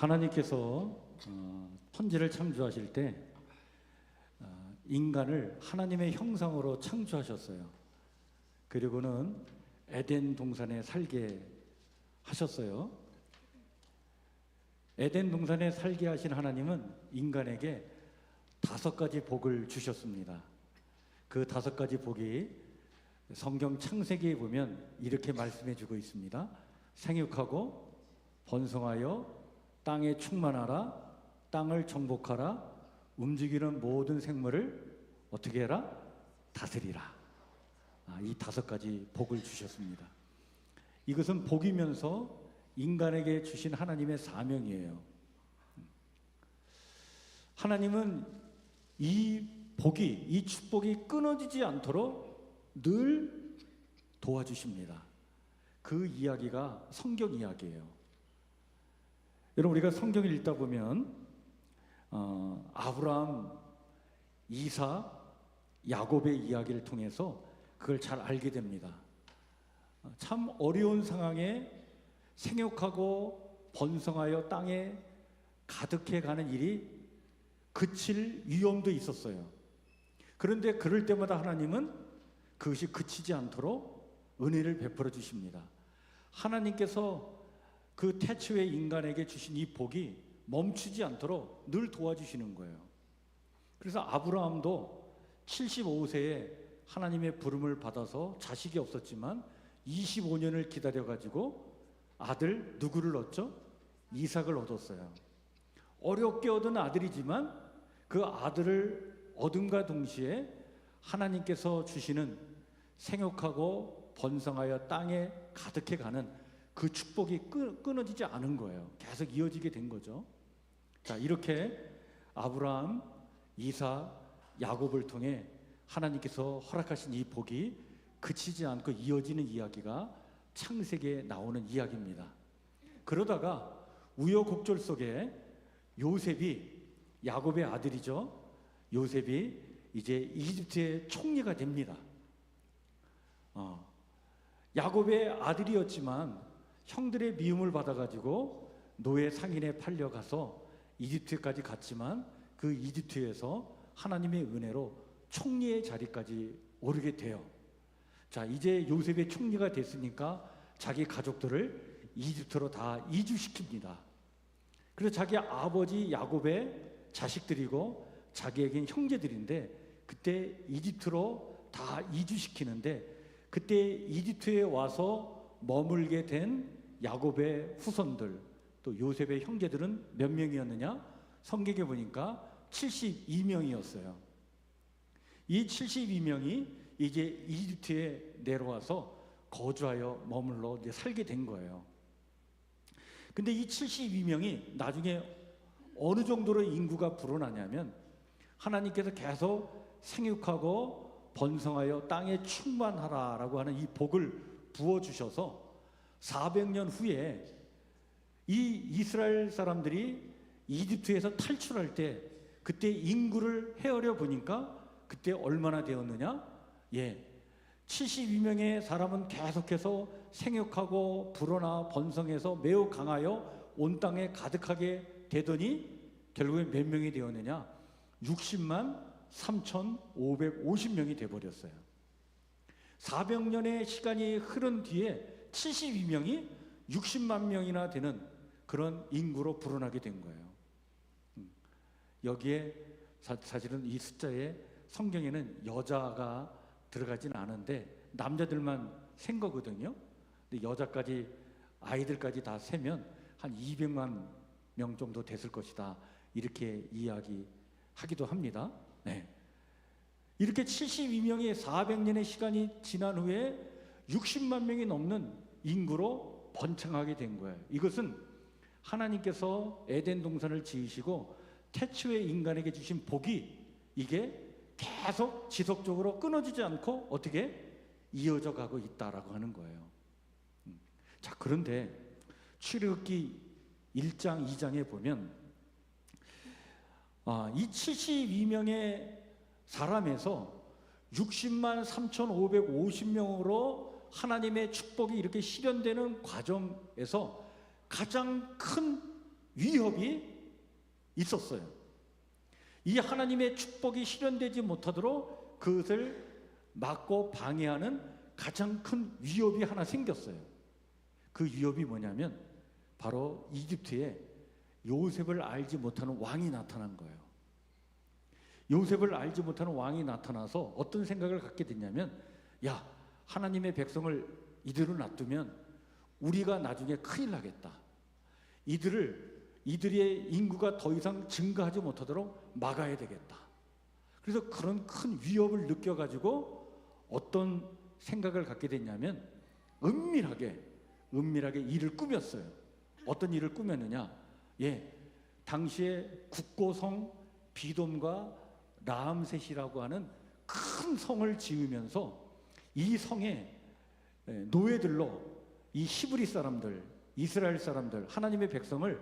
하나님께서 천지를 창조하실 때 인간을 하나님의 형상으로 창조하셨어요. 그리고는 에덴 동산에 살게 하셨어요. 에덴 동산에 살게 하신 하나님은 인간에게 5가지 복을 주셨습니다. 그 5가지 복이 성경 창세기에 보면 이렇게 말씀해 주고 있습니다. 생육하고 번성하여 땅에 충만하라, 땅을 정복하라, 움직이는 모든 생물을 어떻게 해라? 다스리라. 이 5가지 복을 주셨습니다. 이것은 복이면서 인간에게 주신 하나님의 사명이에요. 하나님은 이 복이, 이 축복이 끊어지지 않도록 늘 도와주십니다. 그 이야기가 성경 이야기예요. 여러분, 우리가 성경을 읽다 보면 아브라함, 이사, 야곱의 이야기를 통해서 그걸 잘 알게 됩니다. 참 어려운 상황에 생육하고 번성하여 땅에 가득해 가는 일이 그칠 위험도 있었어요. 그런데 그럴 때마다 하나님은 그것이 그치지 않도록 은혜를 베풀어 주십니다. 하나님께서 그 태초의 인간에게 주신 이 복이 멈추지 않도록 늘 도와주시는 거예요. 그래서 아브라함도 75세에 하나님의 부름을 받아서 자식이 없었지만 25년을 기다려가지고 아들 누구를 얻죠? 이삭을 얻었어요. 어렵게 얻은 아들이지만 그 아들을 얻음과 동시에 하나님께서 주시는 생육하고 번성하여 땅에 가득해 가는 그 축복이 끊어지지 않은 거예요. 계속 이어지게 된 거죠. 자, 이렇게 아브라함, 이삭, 야곱을 통해 하나님께서 허락하신 이 복이 그치지 않고 이어지는 이야기가 창세기에 나오는 이야기입니다. 그러다가 우여곡절 속에 요셉이, 야곱의 아들이죠, 요셉이 이제 이집트의 총리가 됩니다. 야곱의 아들이었지만 형들의 미움을 받아가지고 노예 상인에 팔려가서 이집트까지 갔지만 그 이집트에서 하나님의 은혜로 총리의 자리까지 오르게 돼요. 자, 이제 요셉의 총리가 됐으니까 자기 가족들을 이집트로 다 이주시킵니다. 그래서 자기 아버지 야곱의 자식들이고 자기에겐 형제들인데 그때 이집트로 다 이주시키는데 그때 이집트에 와서 머물게 된 야곱의 후손들, 또 요셉의 형제들은 몇 명이었느냐? 성경에 보니까 72명이었어요. 이 72명이 이제 이집트에 내려와서 거주하여 머물러 이제 살게 된 거예요. 근데 이 72명이 나중에 어느 정도로 인구가 불어나냐면 하나님께서 계속 생육하고 번성하여 땅에 충만하라라고 하는 이 복을 부어주셔서 400년 후에 이 이스라엘 사람들이 이집트에서 탈출할 때 그때 인구를 헤아려 보니까 그때 얼마나 되었느냐? 72명의 사람은 계속해서 생육하고 불어나 번성해서 매우 강하여 온 땅에 가득하게 되더니 결국에 몇 명이 되었느냐? 60만 3,550명이 되어버렸어요. 400년의 시간이 흐른 뒤에 72명이 60만 명이나 되는 그런 인구로 불어나게 된 거예요. 여기에 사실은 이 숫자에 성경에는 여자가 들어가진 않은데 남자들만 센 거거든요. 근데 여자까지 아이들까지 다 세면 한 200만 명 정도 됐을 것이다, 이렇게 이야기하기도 합니다. 이렇게 72명이 400년의 시간이 지난 후에 60만 명이 넘는 인구로 번창하게 된 거예요. 이것은 하나님께서 에덴 동산을 지으시고 태초의 인간에게 주신 복이 이게 계속 지속적으로 끊어지지 않고 어떻게 이어져 가고 있다라고 하는 거예요. 자, 그런데 출애굽기 1장 2장에 보면 이 72명의 사람에서 60만 3,550명으로 하나님의 축복이 이렇게 실현되는 과정에서 가장 큰 위협이 있었어요. 이 하나님의 축복이 실현되지 못하도록 그것을 막고 방해하는 가장 큰 위협이 하나 생겼어요. 그 위협이 뭐냐면 바로 이집트에 요셉을 알지 못하는 왕이 나타난 거예요. 요셉을 알지 못하는 왕이 나타나서 어떤 생각을 갖게 됐냐면, 야, 하나님의 백성을 이대로 놔두면 우리가 나중에 큰일 나겠다. 이들의 인구가 더 이상 증가하지 못하도록 막아야 되겠다. 그래서 그런 큰 위협을 느껴가지고 어떤 생각을 갖게 됐냐면 은밀하게 일을 꾸몄어요. 어떤 일을 꾸몄느냐? 당시에 국고성 비돔과 라암셋이라고 하는 큰 성을 지으면서 이 성에 노예들로 이 히브리 사람들, 이스라엘 사람들, 하나님의 백성을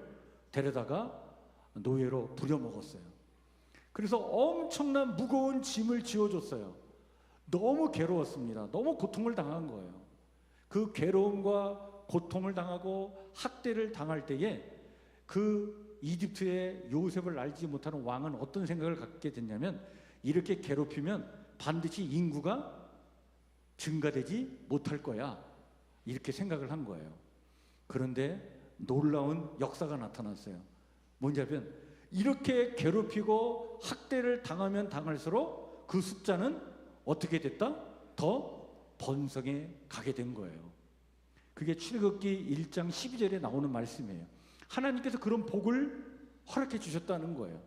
데려다가 노예로 부려먹었어요. 그래서 엄청난 무거운 짐을 지어줬어요. 너무 괴로웠습니다. 너무 고통을 당한 거예요. 그 괴로움과 고통을 당하고 학대를 당할 때에 그 이집트의 요셉을 알지 못하는 왕은 어떤 생각을 갖게 됐냐면, 이렇게 괴롭히면 반드시 인구가 증가되지 못할 거야, 이렇게 생각을 한 거예요. 그런데 놀라운 역사가 나타났어요. 뭐냐면 이렇게 괴롭히고 학대를 당하면 당할수록 그 숫자는 어떻게 됐다? 더 번성해 가게 된 거예요. 그게 출애굽기 1장 12절에 나오는 말씀이에요. 하나님께서 그런 복을 허락해 주셨다는 거예요.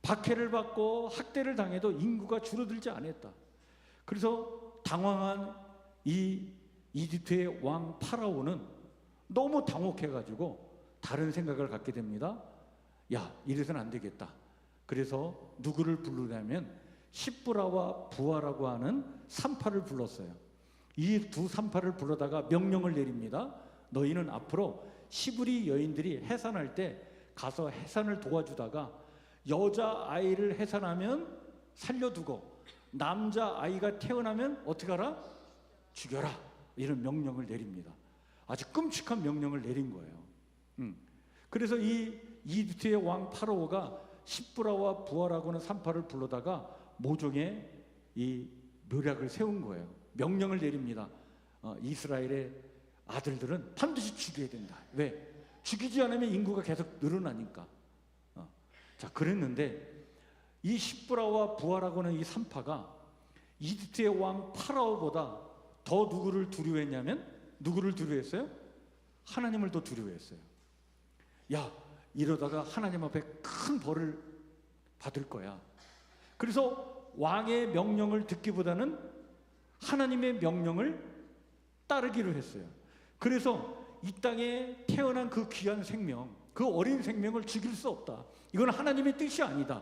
박해를 받고 학대를 당해도 인구가 줄어들지 않았다. 그래서 당황한 이 이집트의 왕 파라오는 너무 당혹해가지고 다른 생각을 갖게 됩니다. 야, 이래서는 안 되겠다. 그래서 누구를 부르냐면 십브라와 부하라고 하는 산파를 불렀어요. 이 두 산파를 불러다가 명령을 내립니다. 너희는 앞으로 시브리 여인들이 해산할 때 가서 해산을 도와주다가 여자 아이를 해산하면 살려두고 남자 아이가 태어나면 어떻게 하라? 죽여라. 이런 명령을 내립니다. 아주 끔찍한 명령을 내린 거예요. 그래서 이 이집트의 왕 파라오가 십브라와 부하라고 하는 산파를 불러다가 모종의 이 묘략을 세운 거예요. 명령을 내립니다. 이스라엘의 아들들은 반드시 죽여야 된다. 왜? 죽이지 않으면 인구가 계속 늘어나니까. 자, 그랬는데 이 십브라와 부하라고 하는 이 산파가 이집트의 왕 파라오보다 더 누구를 두려워했냐면, 누구를 두려워했어요? 하나님을 더 두려워했어요. 야, 이러다가 하나님 앞에 큰 벌을 받을 거야. 그래서 왕의 명령을 듣기보다는 하나님의 명령을 따르기로 했어요. 그래서 이 땅에 태어난 그 귀한 생명, 그 어린 생명을 죽일 수 없다. 이건 하나님의 뜻이 아니다.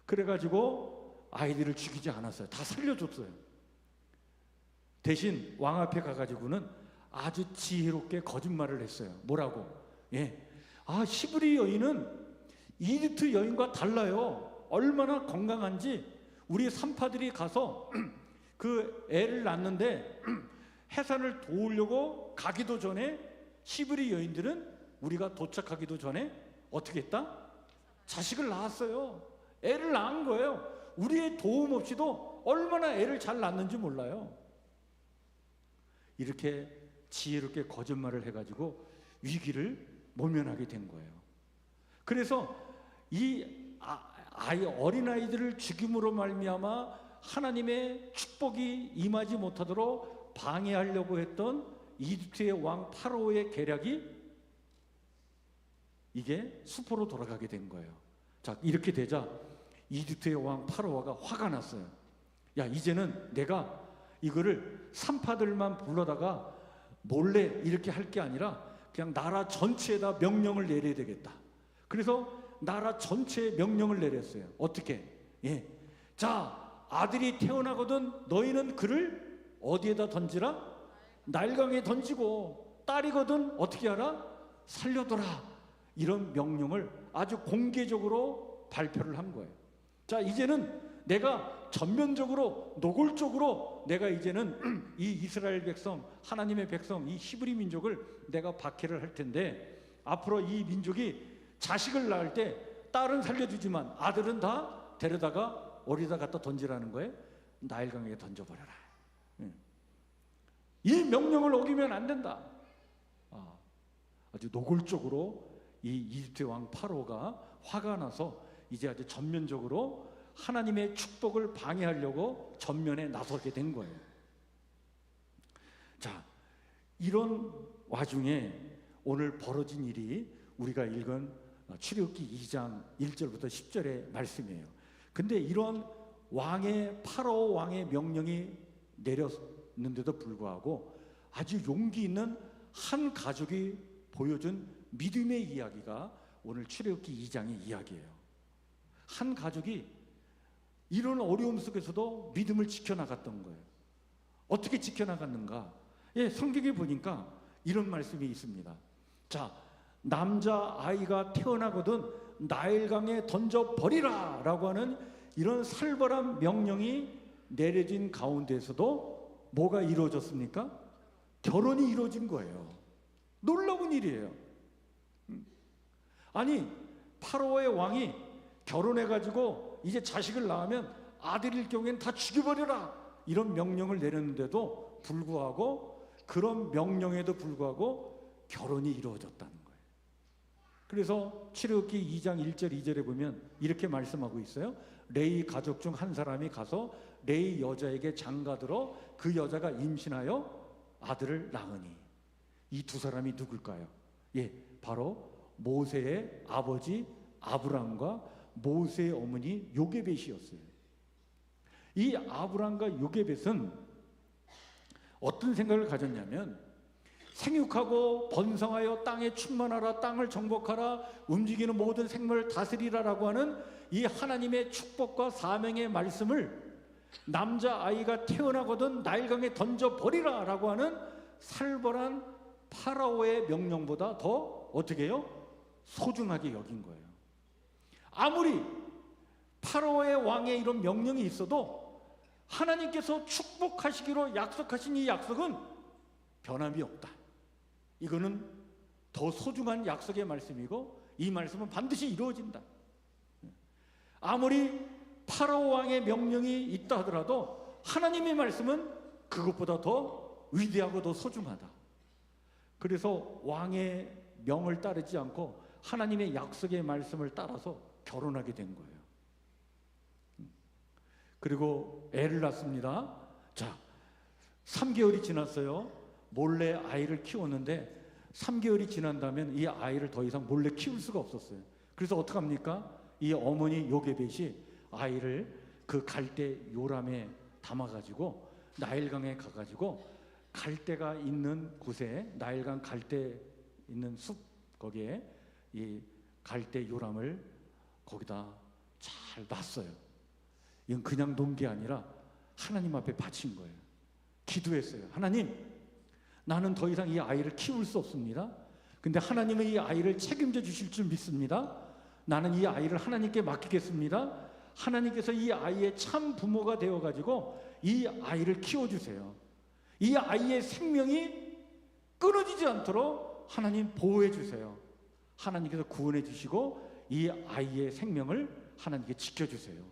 그래가지고 아이들을 죽이지 않았어요. 다 살려줬어요. 대신 왕 앞에 가가지고는 아주 지혜롭게 거짓말을 했어요. 뭐라고? 시브리 여인은 이집트 여인과 달라요. 얼마나 건강한지 우리 산파들이 가서 그 애를 낳는데 해산을 도우려고 가기도 전에 시브리 여인들은 우리가 도착하기도 전에 어떻게 했다? 자식을 낳았어요. 애를 낳은 거예요. 우리의 도움 없이도 얼마나 애를 잘 낳는지 몰라요. 이렇게 지혜롭게 거짓말을 해가지고 위기를 모면하게 된 거예요. 그래서 이 어린아이들을 죽임으로 말미암아 하나님의 축복이 임하지 못하도록 방해하려고 했던 이집트의 왕 파라오의 계략이 이게 수포로 돌아가게 된 거예요. 자, 이렇게 되자 이집트의 왕 파라오가 화가 났어요. 야, 이제는 내가 이거를 산파들만 불러다가 몰래 이렇게 할 게 아니라 그냥 나라 전체에다 명령을 내려야 되겠다. 그래서 나라 전체에 명령을 내렸어요. 어떻게? 자, 아들이 태어나거든 너희는 그를 어디에다 던지라? 날강에 던지고, 딸이거든 어떻게 하라? 살려둬라. 이런 명령을 아주 공개적으로 발표를 한 거예요. 자, 이제는 내가 전면적으로 노골적으로 내가 이제는 이 이스라엘 백성, 하나님의 백성, 이 히브리 민족을 내가 박해를 할 텐데 앞으로 이 민족이 자식을 낳을 때 딸은 살려주지만 아들은 다 데려다가 어디다 갖다 던지라는 거예요. 나일강에 던져버려라. 이 명령을 어기면 안 된다. 아주 노골적으로 이 이집트 왕 파로가 화가 나서 이제 아주 전면적으로 하나님의 축복을 방해하려고 전면에 나서게 된 거예요. 자, 이런 와중에 오늘 벌어진 일이 우리가 읽은 출애굽기 2장 1절부터 10절의 말씀이에요. 근데 이런 파라오 왕의 명령이 내렸는데도 불구하고 아주 용기 있는 한 가족이 보여준 믿음의 이야기가 오늘 출애굽기 2장의 이야기예요. 한 가족이 이런 어려움 속에서도 믿음을 지켜나갔던 거예요. 어떻게 지켜나갔는가? 성경에 보니까 이런 말씀이 있습니다. 자, 남자 아이가 태어나거든 나일강에 던져버리라 라고 하는 이런 살벌한 명령이 내려진 가운데서도 뭐가 이루어졌습니까? 결혼이 이루어진 거예요. 놀라운 일이에요. 아니, 파라오의 왕이 결혼해가지고 이제 자식을 낳으면 아들일 경우에는 다 죽여버려라 이런 명령을 내렸는데도 불구하고, 그런 명령에도 불구하고 결혼이 이루어졌다는 거예요. 그래서 출애굽기 2장 1절 2절에 보면 이렇게 말씀하고 있어요. 레위 가족 중 한 사람이 가서 레위 여자에게 장가들어 그 여자가 임신하여 아들을 낳으니. 이 두 사람이 누굴까요? 바로 모세의 아버지 아브람과 모세의 어머니 요게벳이었어요. 이 아브람과 요게벳은 어떤 생각을 가졌냐면, 생육하고 번성하여 땅에 충만하라, 땅을 정복하라, 움직이는 모든 생물을 다스리라라고 하는 이 하나님의 축복과 사명의 말씀을 남자아이가 태어나거든 나일강에 던져버리라 라고 하는 살벌한 파라오의 명령보다 더 어떻게 해요? 소중하게 여긴 거예요. 아무리 파라오의 왕의 이런 명령이 있어도 하나님께서 축복하시기로 약속하신 이 약속은 변함이 없다. 이거는 더 소중한 약속의 말씀이고 이 말씀은 반드시 이루어진다. 아무리 파라오 왕의 명령이 있다 하더라도 하나님의 말씀은 그것보다 더 위대하고 더 소중하다. 그래서 왕의 명을 따르지 않고 하나님의 약속의 말씀을 따라서 결혼하게 된 거예요. 그리고 애를 낳습니다. 자, 3개월이 지났어요. 몰래 아이를 키웠는데 3개월이 지난다면 이 아이를 더 이상 몰래 키울 수가 없었어요. 그래서 어떡합니까? 이 어머니 요게벳이 아이를 그 갈대 요람에 담아가지고 나일강에 가가지고 갈대가 있는 곳에, 나일강 갈대 있는 숲 거기에 이 갈대 요람을 거기다 잘 놨어요. 이건 그냥 놓은 게 아니라 하나님 앞에 바친 거예요. 기도했어요. 하나님, 나는 더 이상 이 아이를 키울 수 없습니다. 근데 하나님은 이 아이를 책임져 주실 줄 믿습니다. 나는 이 아이를 하나님께 맡기겠습니다. 하나님께서 이 아이의 참 부모가 되어가지고 이 아이를 키워주세요. 이 아이의 생명이 끊어지지 않도록 하나님 보호해 주세요. 하나님께서 구원해 주시고 이 아이의 생명을 하나님께 지켜주세요.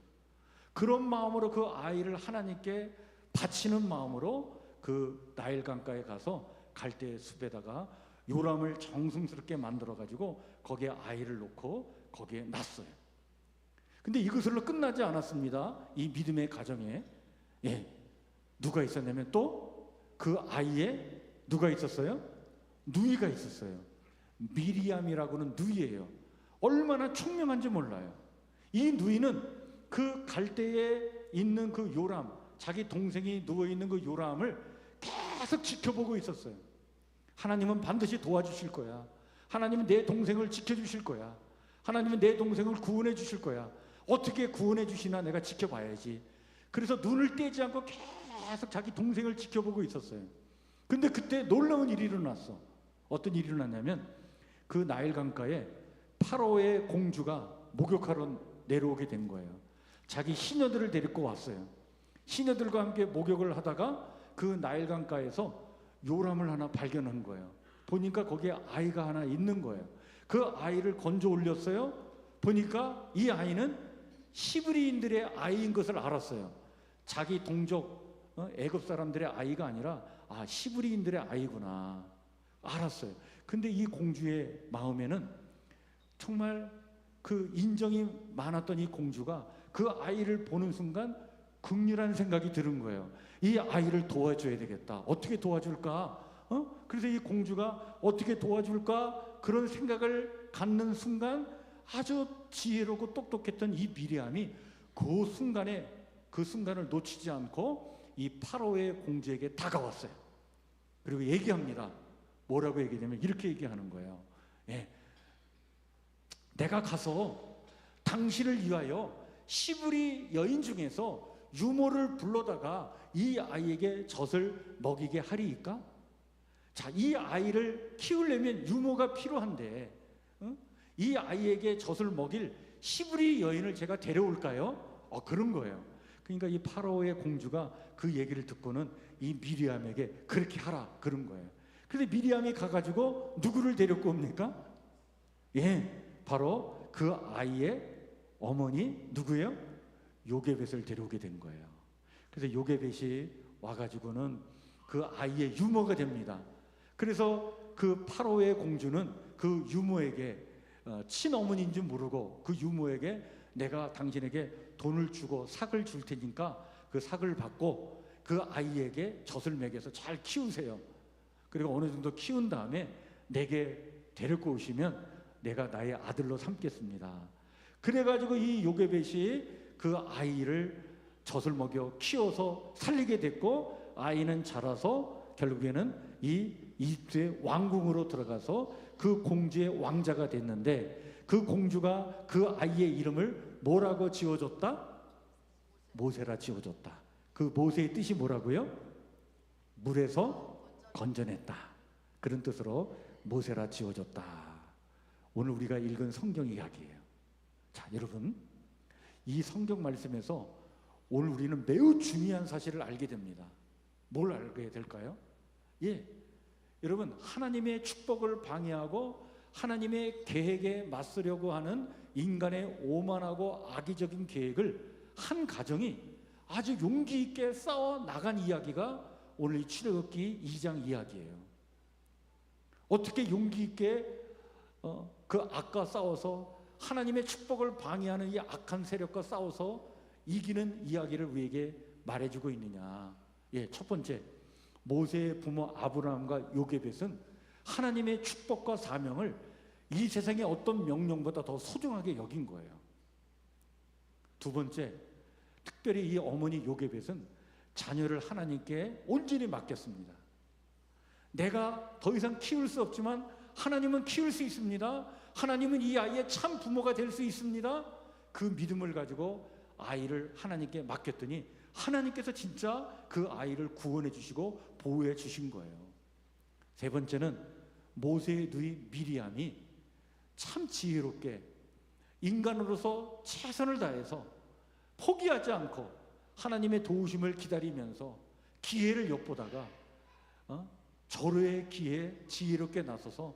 그런 마음으로 그 아이를 하나님께 바치는 마음으로 그 나일강가에 가서 갈대 숲에다가 요람을 정성스럽게 만들어가지고 거기에 아이를 놓고 거기에 놨어요. 근데 이것으로 끝나지 않았습니다. 이 믿음의 가정에 누가 있었냐면 또 그 아이에 누가 있었어요? 누이가 있었어요. 미리암이라고는 누이예요. 얼마나 총명한지 몰라요. 이 누이는 그 갈대에 있는 그 요람, 자기 동생이 누워있는 그 요람을 계속 지켜보고 있었어요. 하나님은 반드시 도와주실 거야. 하나님은 내 동생을 지켜주실 거야. 하나님은 내 동생을 구원해 주실 거야. 어떻게 구원해 주시나 내가 지켜봐야지. 그래서 눈을 떼지 않고 계속 자기 동생을 지켜보고 있었어요. 근데 그때 놀라운 일이 일어났어. 어떤 일이 일어났냐면 그 나일강가에 파라오의 공주가 목욕하러 내려오게 된 거예요. 자기 시녀들을 데리고 왔어요. 시녀들과 함께 목욕을 하다가 그 나일강가에서 요람을 하나 발견한 거예요. 보니까 거기에 아이가 하나 있는 거예요. 그 아이를 건져 올렸어요. 보니까 이 아이는 히브리인들의 아이인 것을 알았어요. 자기 동족 애굽 사람들의 아이가 아니라 히브리인들의 아이구나 알았어요. 근데 이 공주의 마음에는 정말 그 인정이 많았던 이 공주가 그 아이를 보는 순간 극렬한 생각이 드는 거예요. 이 아이를 도와줘야 되겠다. 어떻게 도와줄까? 그래서 이 공주가 어떻게 도와줄까? 그런 생각을 갖는 순간 아주 지혜롭고 똑똑했던 이 미리암이 그 순간을 놓치지 않고 이 파라오의 공주에게 다가왔어요. 그리고 얘기합니다. 뭐라고 얘기하냐면 이렇게 얘기하는 거예요. 예, 내가 가서 당신을 위하여 시브리 여인 중에서 유모를 불러다가 이 아이에게 젖을 먹이게 하리이까? 자, 이 아이를 키우려면 유모가 필요한데 이 아이에게 젖을 먹일 시브리 여인을 제가 데려올까요? 그런 거예요. 그러니까 이 파라오의 공주가 그 얘기를 듣고는 이 미리암에게 그렇게 하라 그런 거예요. 그래서 미리암이 가가지고 누구를 데리고 옵니까? 예, 바로 그 아이의 어머니 누구예요? 요게벳을 데려오게 된 거예요. 그래서 요게벳이 와가지고는 그 아이의 유모가 됩니다. 그래서 그 파라오의 공주는 그 유모에게 친어머니인 줄 모르고 그 유모에게 내가 당신에게 돈을 주고 삭을 줄 테니까 그 삭을 받고 그 아이에게 젖을 먹여서 잘 키우세요. 그리고 어느 정도 키운 다음에 내게 데리고 오시면 내가 나의 아들로 삼겠습니다. 그래가지고 이 요게벳이 그 아이를 젖을 먹여 키워서 살리게 됐고 아이는 자라서 결국에는 이 이집트의 왕궁으로 들어가서 그 공주의 왕자가 됐는데 그 공주가 그 아이의 이름을 뭐라고 지어줬다? 모세라 지어줬다. 그 모세의 뜻이 뭐라고요? 물에서 건져냈다. 그런 뜻으로 모세라 지어줬다. 오늘 우리가 읽은 성경 이야기예요. 자, 여러분, 이 성경 말씀에서 오늘 우리는 매우 중요한 사실을 알게 됩니다. 뭘 알게 될까요? 예, 여러분, 하나님의 축복을 방해하고 하나님의 계획에 맞서려고 하는 인간의 오만하고 악의적인 계획을 한 가정이 아주 용기 있게 싸워 나간 이야기가 오늘 이 출애굽기 2장 이야기예요. 어떻게 용기 있게 그 악과 싸워서 하나님의 축복을 방해하는 이 악한 세력과 싸워서 이기는 이야기를 우리에게 말해주고 있느냐. 예, 첫 번째, 모세의 부모 아브라함과 요게벳은 하나님의 축복과 사명을 이 세상의 어떤 명령보다 더 소중하게 여긴 거예요. 두 번째, 특별히 이 어머니 요게벳은 자녀를 하나님께 온전히 맡겼습니다. 내가 더 이상 키울 수 없지만 하나님은 키울 수 있습니다. 하나님은 이 아이의 참 부모가 될 수 있습니다. 그 믿음을 가지고 아이를 하나님께 맡겼더니 하나님께서 진짜 그 아이를 구원해 주시고 보호해 주신 거예요. 세 번째는 모세의 누이 미리암이 참 지혜롭게 인간으로서 최선을 다해서 포기하지 않고 하나님의 도우심을 기다리면서 기회를 엿보다가 절호의 기회에 지혜롭게 나서서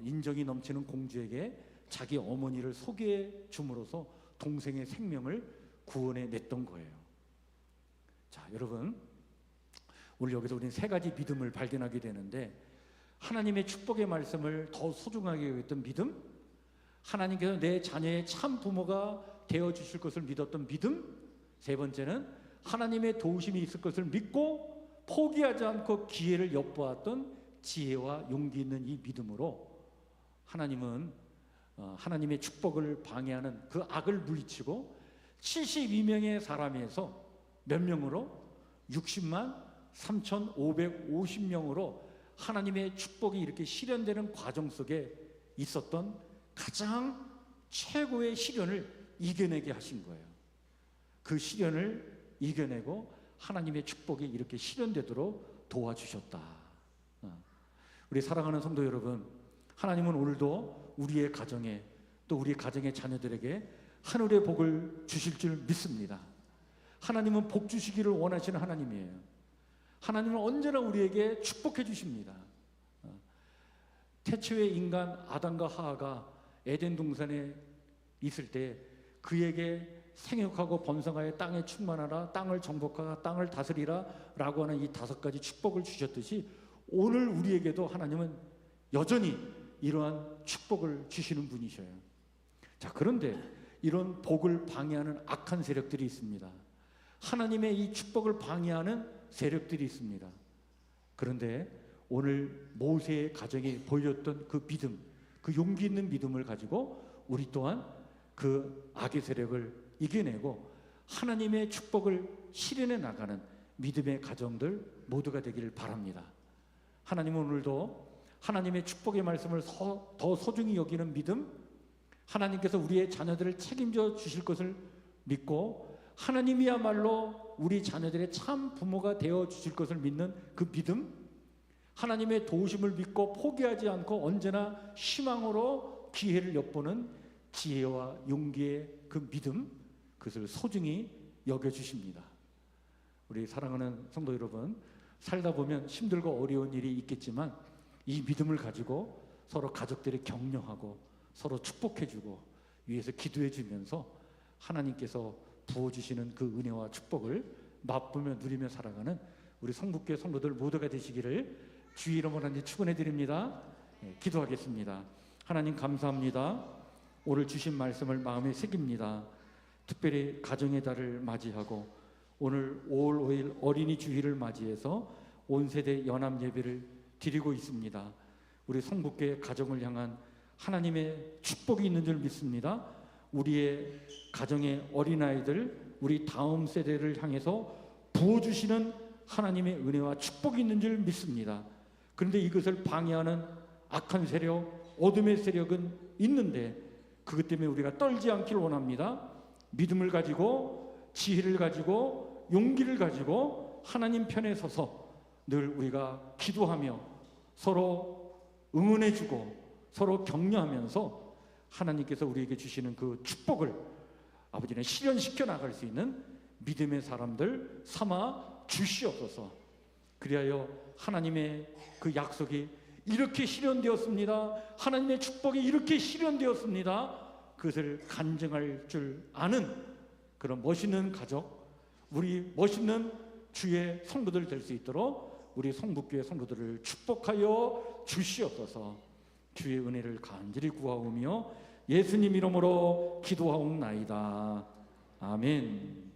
인정이 넘치는 공주에게 자기 어머니를 소개해 줌으로써 동생의 생명을 구원해 냈던 거예요. 자, 여러분, 오늘 여기서 우리는 세 가지 믿음을 발견하게 되는데, 하나님의 축복의 말씀을 더 소중하게 여겼던 믿음, 하나님께서 내 자녀의 참 부모가 되어주실 것을 믿었던 믿음, 세 번째는 하나님의 도우심이 있을 것을 믿고 포기하지 않고 기회를 엿보았던 지혜와 용기 있는 이 믿음으로 하나님은 하나님의 축복을 방해하는 그 악을 물리치고 72명의 사람에서 몇 명으로? 60만 3,550명으로 하나님의 축복이 이렇게 실현되는 과정 속에 있었던 가장 최고의 시련을 이겨내게 하신 거예요. 그 시련을 이겨내고 하나님의 축복이 이렇게 실현되도록 도와주셨다. 우리 사랑하는 성도 여러분, 하나님은 오늘도 우리의 가정에 또 우리 가정의 자녀들에게 하늘의 복을 주실 줄 믿습니다. 하나님은 복 주시기를 원하시는 하나님이에요. 하나님은 언제나 우리에게 축복해 주십니다. 태초의 인간 아담과 하하가 에덴 동산에 있을 때 그에게 생육하고 번성하여 땅에 충만하라, 땅을 정복하라, 땅을 다스리라 라고 하는 이 5가지 축복을 주셨듯이 오늘 우리에게도 하나님은 여전히 이러한 축복을 주시는 분이셔요. 자, 그런데 이런 복을 방해하는 악한 세력들이 있습니다. 하나님의 이 축복을 방해하는 세력들이 있습니다. 그런데 오늘 모세의 가정이 보여줬던 그 믿음, 그 용기 있는 믿음을 가지고 우리 또한 그 악의 세력을 이겨내고 하나님의 축복을 실현해 나가는 믿음의 가정들 모두가 되기를 바랍니다. 하나님은 오늘도 하나님의 축복의 말씀을 더 소중히 여기는 믿음, 하나님께서 우리의 자녀들을 책임져 주실 것을 믿고 하나님이야말로 우리 자녀들의 참 부모가 되어 주실 것을 믿는 그 믿음, 하나님의 도우심을 믿고 포기하지 않고 언제나 희망으로 기회를 엿보는 지혜와 용기의 그 믿음, 그것을 소중히 여겨주십니다. 우리 사랑하는 성도 여러분, 살다 보면 힘들고 어려운 일이 있겠지만 이 믿음을 가지고 서로 가족들이 격려하고 서로 축복해주고 위에서 기도해주면서 하나님께서 부어주시는 그 은혜와 축복을 맛보며 누리며 살아가는 우리 성북교회 성도들 모두가 되시기를 주의 이름으로 하나님 축원해드립니다. 기도하겠습니다. 하나님 감사합니다. 오늘 주신 말씀을 마음에 새깁니다. 특별히 가정의 달을 맞이하고 오늘 5월 5일 어린이 주일을 맞이해서 온 세대 연합 예배를 드리고 있습니다. 우리 성북교회 가정을 향한 하나님의 축복이 있는 줄 믿습니다. 우리의 가정의 어린아이들, 우리 다음 세대를 향해서 부어주시는 하나님의 은혜와 축복이 있는 줄 믿습니다. 그런데 이것을 방해하는 악한 세력, 어둠의 세력은 있는데 그것 때문에 우리가 떨지 않기를 원합니다. 믿음을 가지고 지혜를 가지고 용기를 가지고 하나님 편에 서서 늘 우리가 기도하며 서로 응원해주고 서로 격려하면서 하나님께서 우리에게 주시는 그 축복을 아버지는 실현시켜 나갈 수 있는 믿음의 사람들 삼아 주시옵소서. 그리하여 하나님의 그 약속이 이렇게 실현되었습니다. 하나님의 축복이 이렇게 실현되었습니다. 그것을 간증할 줄 아는 그런 멋있는 가족, 우리 멋있는 주의 성도들 될 수 있도록 우리 성북교회 성도들을 축복하여 주시옵소서. 주의 은혜를 간절히 구하오며 예수님 이름으로 기도하옵나이다. 아멘.